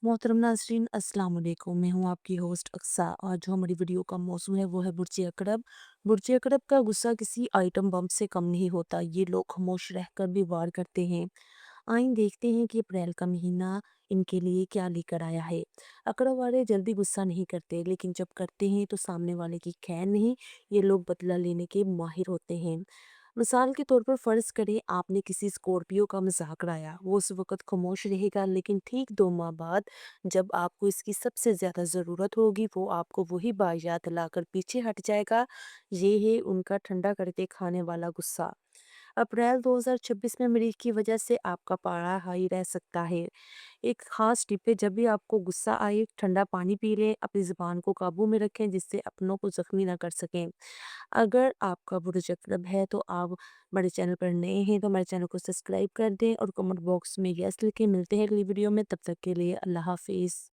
मोहतरम नाज़रीन अस्सलाम वालेकुम। मैं हूँ आपकी होस्ट अक्सा और जो हमारी वीडियो का मौज़ू है वो है बुर्ज अकरब। बुर्ज अकरब का गुस्सा किसी आइटम बम से कम नहीं होता। ये लोग खामोश रहकर भी वार करते हैं। आइए देखते हैं कि अप्रैल का महीना इनके लिए क्या लेकर आया है। अकरब वाले जल्दी गुस्सा नहीं करते, लेकिन जब करते हैं तो सामने वाले की खैर नहीं, ये लोग बदला लेने के माहिर होते हैं। मिसाल के तौर पर फ़र्ज़ करें आपने किसी स्कॉर्पियो का मज़ाक उड़ाया। वो उस वक़्त खामोश रहेगा, लेकिन ठीक 2 माह बाद जब आपको इसकी सबसे ज़्यादा ज़रूरत होगी, वो आपको वही बाज़ात लाकर पीछे हट जाएगा। ये है उनका ठंडा करके खाने वाला गुस्सा। अप्रैल 2026 में मरीज़ की वजह से आपका पारा हाई रह सकता है। एक ख़ास टिप है, जब भी आपको गुस्सा आए, ठंडा पानी पी लें, अपनी ज़ुबान को काबू में रखें जिससे अपनों को ज़ख्मी ना कर सकें। अगर आपका बुरा है तो आप हमारे चैनल पर नए हैं तो हमारे चैनल को सब्सक्राइब कर दें और कमेंट बॉक्स में यस लिखें। मिलते हैं अगली वीडियो में, तब तक के लिए अल्लाह हाफ़िज़।